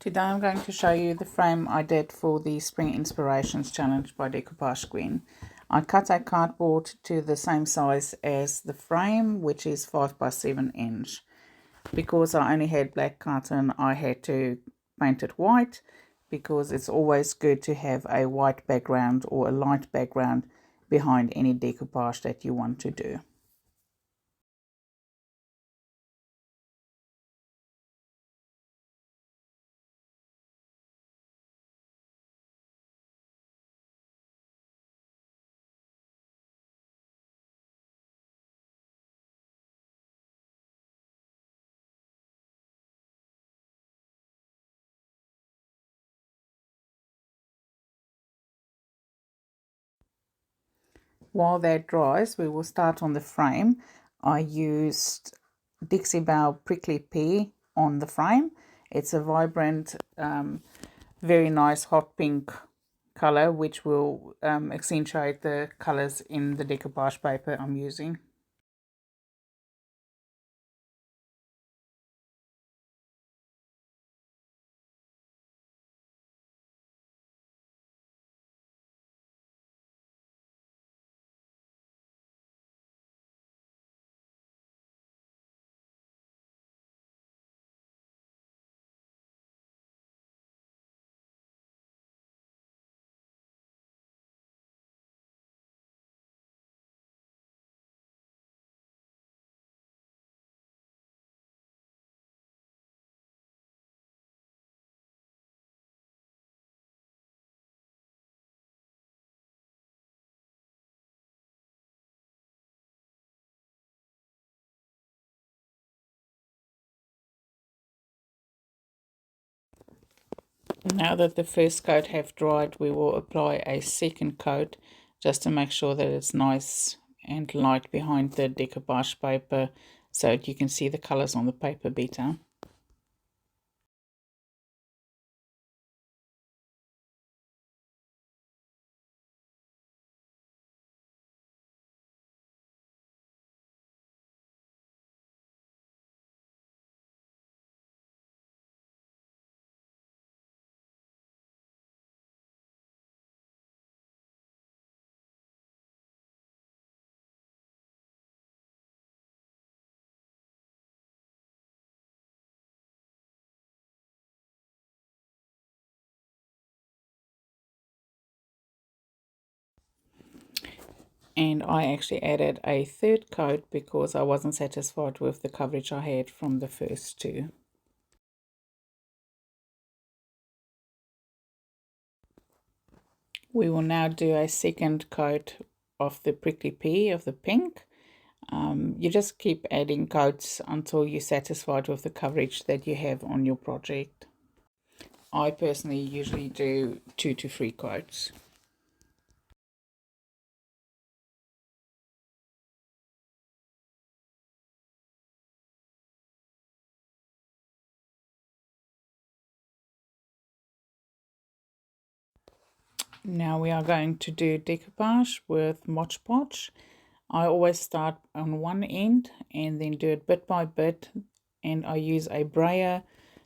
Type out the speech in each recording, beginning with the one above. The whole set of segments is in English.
Today I'm going to show you the frame I did for the Spring Inspirations Challenge by Decoupage Queen. I cut a cardboard to the same size as the frame, which is 5 by 7 inch. Because I only had black carton, I had to paint it white, because it's always good to have a white background or a light background behind any decoupage that you want to do. While that dries, we will start on the frame. I used Dixie Bow Prickly Pear on the frame. It's a vibrant, very nice hot pink color, which will accentuate the colors in the decoupage paper I'm using. Now that the first coat have dried, we will apply a second coat just to make sure that it's nice and light behind the decoupage paper so that you can see the colors on the paper better. And I actually added a third coat because I wasn't satisfied with the coverage I had from the first two. We will now do a second coat of the prickly pear of the pink. You just keep adding coats until you're satisfied with the coverage that you have on your project. I personally usually do 2 to 3 coats. Now we are going to do decoupage with Mod Podge. I always start on one end and then do it bit by bit, and I use a brayer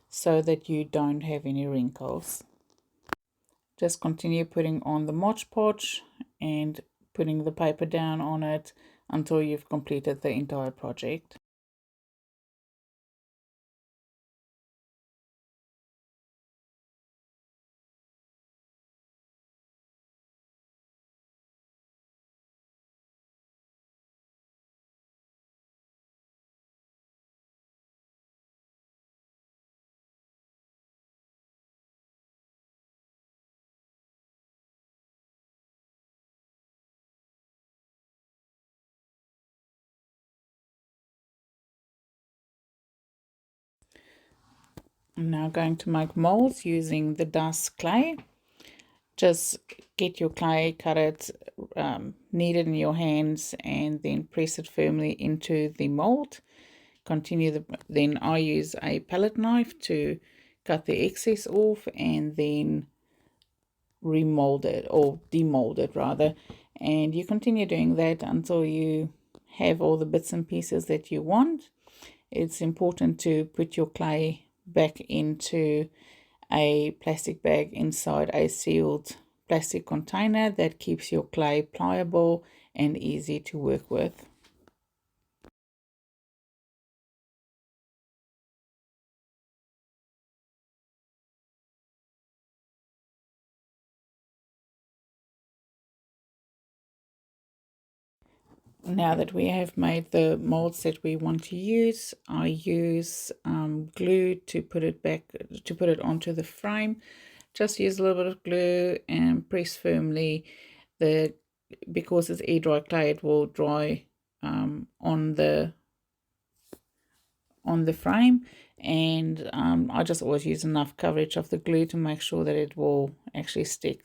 so that you don't have any wrinkles. Just continue putting on the Mod Podge and putting the paper down on it until you've completed the entire project. I'm now going to make molds using the dust clay. Just get your clay, cut it, knead it in your hands, and then press it firmly into the mold. Then I use a palette knife to cut the excess off and then remold it, or demold it rather. And you continue doing that until you have all the bits and pieces that you want. It's important to put your clay back into a plastic bag inside a sealed plastic container that keeps your clay pliable and easy to work with. Now that we have made the molds that we want to use, I use glue to put it back, to put it onto the frame. Just use a little bit of glue and press firmly. Because it's air dry clay, it will dry on the frame, and I just always use enough coverage of the glue to make sure that it will actually stick.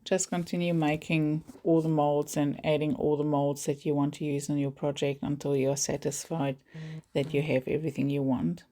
Just continue making all the molds and adding all the molds that you want to use on your project until you're satisfied that you have everything you want.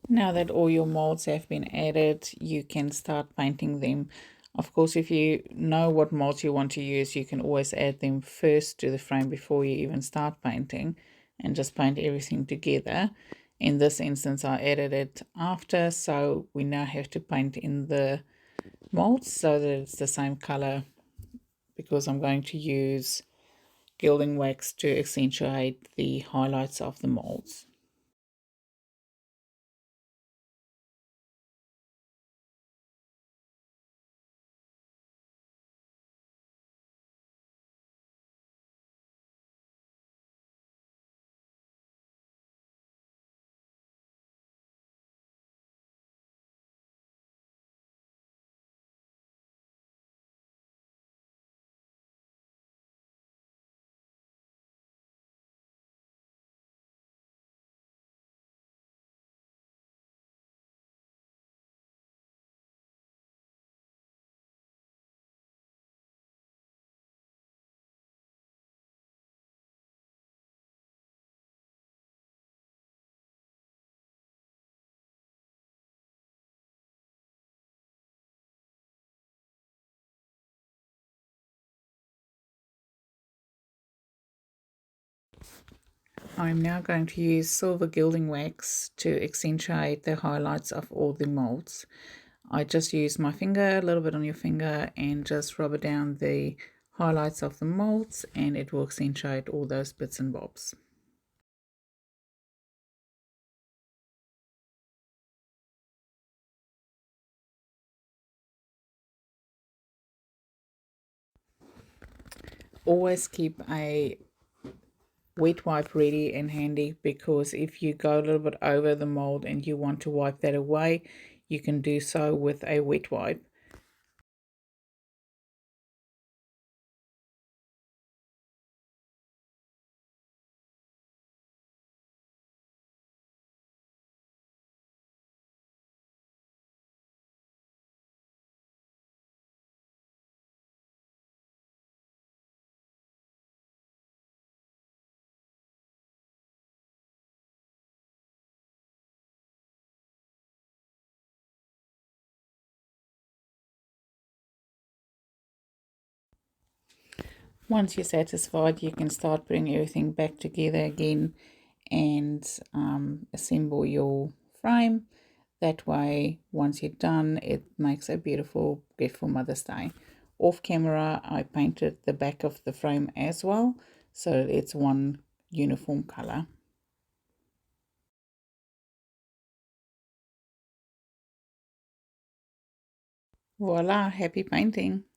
Now that all your molds have been added, you can start painting them. Of course, if you know what molds you want to use, you can always add them first to the frame before you even start painting and just paint everything together. In this instance, I added it after, so we now have to paint in the molds so that it's the same color, because I'm going to use gilding wax to accentuate the highlights of the molds. I'm now going to use silver gilding wax to accentuate the highlights of all the molds. I just use my finger, a little bit on your finger, and just rub it down the highlights of the molds, and it will accentuate all those bits and bobs. Always keep a wet wipe ready and handy, because if you go a little bit over the mold and you want to wipe that away, you can do so with a wet wipe. Once you're satisfied, you can start putting everything back together again and assemble your frame. That way, once you're done, it makes a beautiful gift for Mother's Day. Off camera, I painted the back of the frame as well, so it's one uniform color. Voila, happy painting!